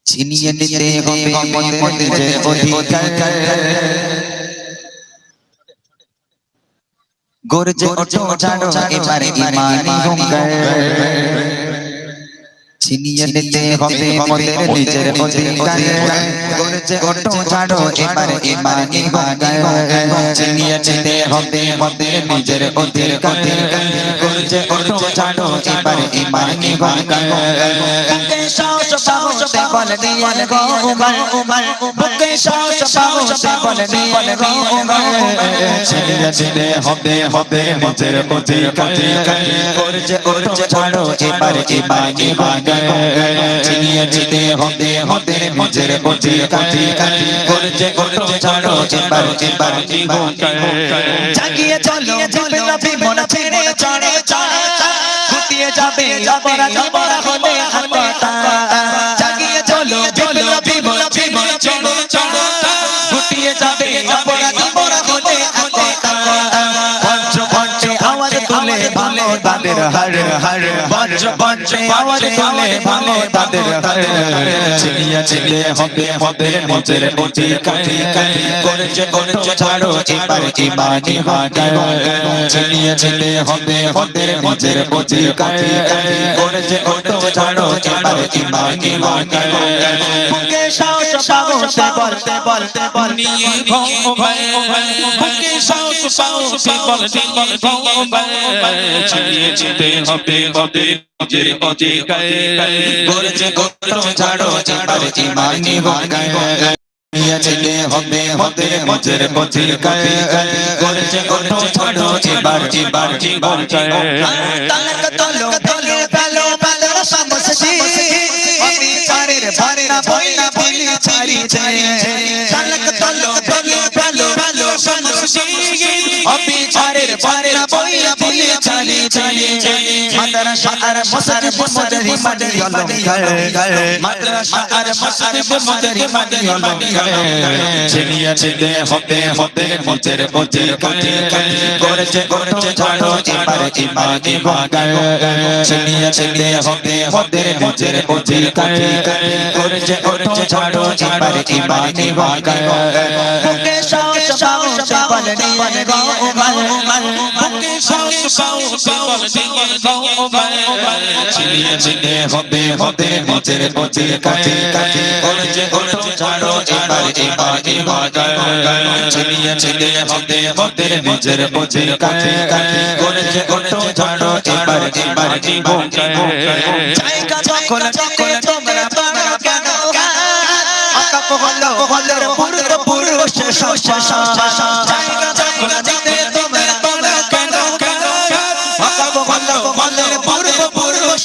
ছিনিয়ে নিতে হবে মোদের অধিকার গর্জে ওঠো ছাড়ো এবারে ইমানি হুঙ্কার ছিনিয়ে নিতে হবে মোদের নিজের অধিকার গর্জে ওঠো ছাড়ো এবারে ইমানি হুঙ্কার ছিনিয়ে নিতে হবে মোদের নিজের অধিকার গর্জে ওঠো ছাড়ো এবারে ইমানি হুঙ্কার বুকে সাহস পাওতে বলে নিয়ে গো উমর বুকে সাহস পাওতে বলে নিয়ে গো উমর ছিনিয়ে নিতে হবে নিজের অধিকার গর্জে ওঠো ছাড়ো এবারে ইমানি হুঙ্কার ছিনিয়ে নিতে হবে নিজের অধিকার গর্জে ওঠো ছাড়ো এবারে হুঙ্কার জাগিয়ে চলো বিপ্লবী মন ছেড়ে চড়ে চড়ে ফুটিয়ে যাবে অপরাধ বড় হলে হাতটা জাগিয়ে চলো বিপ্লবী মন ছেড়ে চড়ে চড়ে ফুটিয়ে যাবে অপরাধ বড় হলে হাতটা বজ্র আওয়াজ তুলে ভালো তাদের হার হার বজ্র আওয়াজ তুলে ভালো তাদের হার ছিনিয়ে হবে নিজের অধিকার গর্জে ওঠো ছাড়ো এবারে ইমানি হুঙ্কার ছিনিয়ে হবে নিজের অধিকার গর্জে ওঠো ছাড়ো এবারে ইমানি হুঙ্কার বুকে সাহস পাওতে বলতে নিয়ে গো বুকে সাহস পাওতে বলতে ছিনিয়ে হবে নিজের অধিকার গর্জে ওঠো ছাড়ো এবারে ইমানি হুঙ্কার ছিনিয়ে হবে নিজের অধিকার গর্জে ওঠো ছাড়ো এবারে হুঙ্কার তালক তলো তলে পেলো পেলো সমসি অবিচারের ভারনা বইনা বলি ছাড়ি তালক তলো তলে পেলো পেলো সমসি অবিচারের ভারনা বইনা বলি ছাড়ি মাদ্রাসা আর মসজিদ মদরি মাদি অলঙ্কার মাদ্রাসা আর মসজিদ মদরি মাদি অলঙ্কার ছিনিয়ে হবে নিজের অধিকার গর্জে ওঠো ছাড়ো এবারে ইমানি হুঙ্কার ছিনিয়ে হবে নিজের অধিকার গর্জে ওঠো ছাড়ো এবারে ইমানি হুঙ্কার বুকে সাহস পাওতে বলে নিয়ে গো উমর বুকে সাহস পাওতে বলে নিয়ে গো উমর ছিনিয়ে হবে নিজের অধিকার গর্জে ওঠো ছাড়ো এবারে ইমানি হুঙ্কার ছিনিয়ে হবে নিজের অধিকার গর্জে ওঠো ছাড়ো এবারে ইমানি হুঙ্কার জায়গা যখন তোমরা পারো কেন আকাপ হলো পুরুষ জায়গা যখন তোমরা পারো কেন আকাপ হলো পুরুষ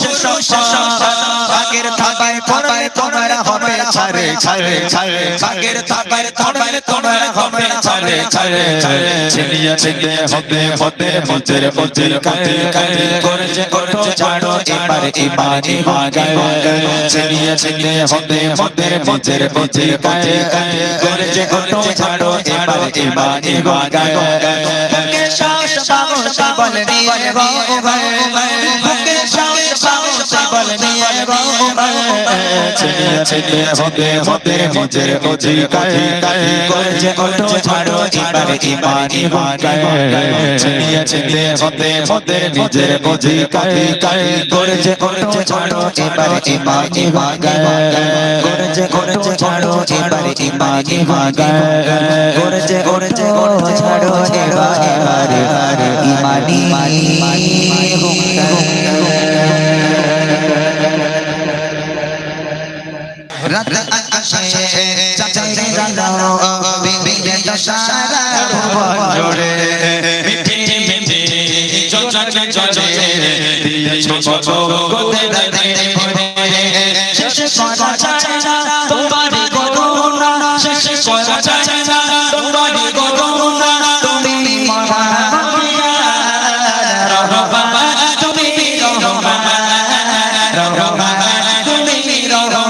আগের থাকায় পড়ায় তোমরা হবে ছাড়ে আগের থাকায় তোমরা হবে ছাড়ে ছিনিয়ে হবে নিজের অধিকার গর্জে ওঠো ছাড়ো এবারে ইমানি হুঙ্কার ছিনিয়ে হবে নিজের অধিকার গর্জে ওঠো ছাড়ো এবারে ইমানি হুঙ্কার বুকে সাহস পাওতে বলে নিয়ে গো উমর বুকে সাহস পাওতে বলে নিয়ে গো উমর ছিনিয়ে হবে নিজের অধিকার গর্জে ওঠো ছাড়ো এবারে ইমানি হুঙ্কার ছিনিয়ে হবে নিজের অধিকার গর্জে ওঠো ছাড়ো এবারে ইমানি হুঙ্কার গর্জে ওঠো ছাড়ো এবারে ইমানি হুঙ্কার গর্জে ওঠো ছাড়ো এবারে ইমানি হুঙ্কার রাত আকাশে চাচাইরে জানো বিবিরে দশারা ভুবন জোড়ে মিঠে মিঠে চলে দিয়েছো গোদে দাদে ভরে শেষ করা যায় না তোমারই করুণা শেষ করা যায় না তোমারই করুণা তুমি মহামায়া রহমান তুমি রহমান তুমি রহমান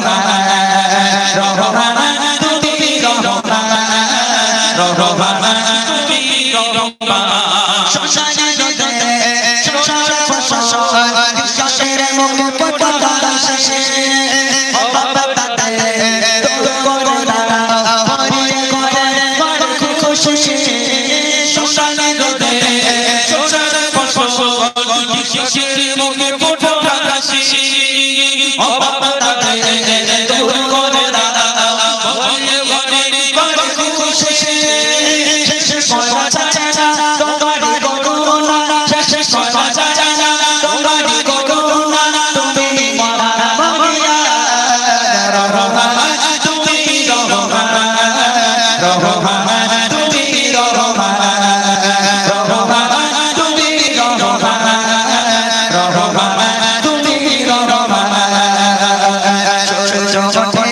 ছোটে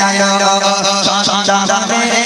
আলো সন্তানে ছোটে আলো সন্তানে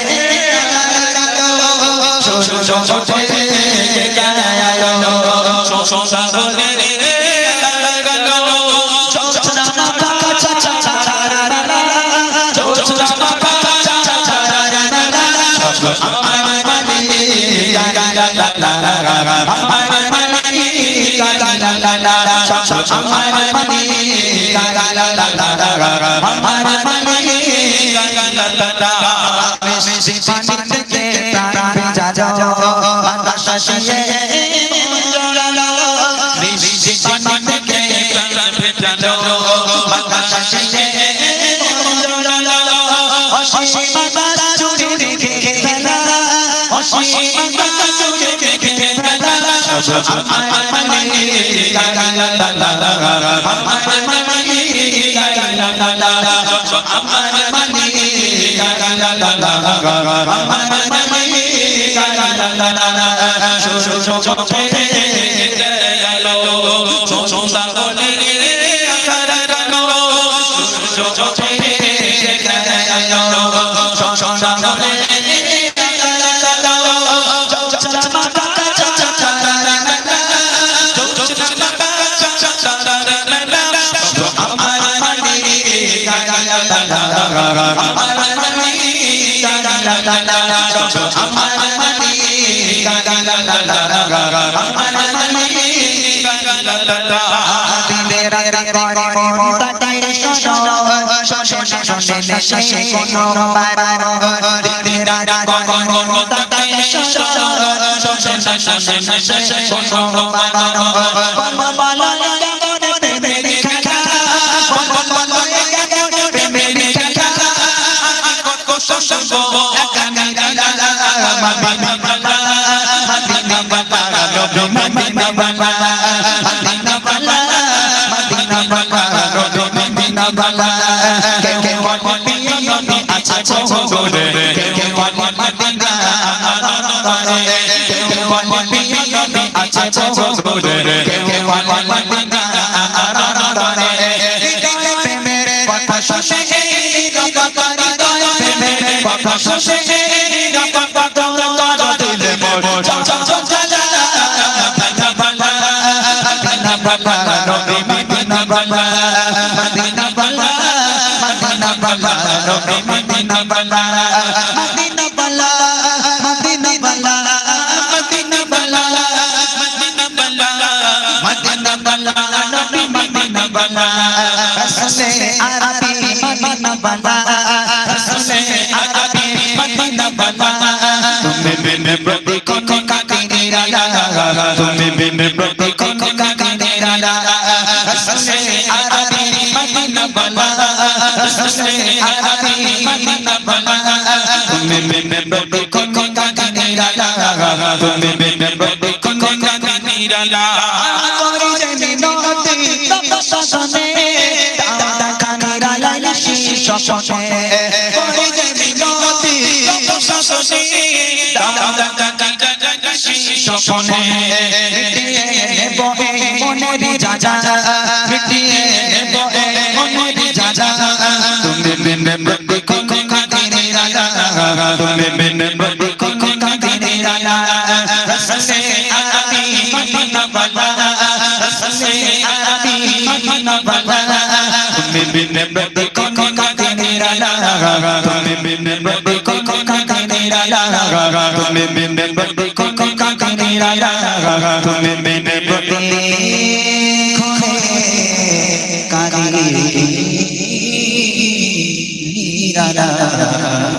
Ra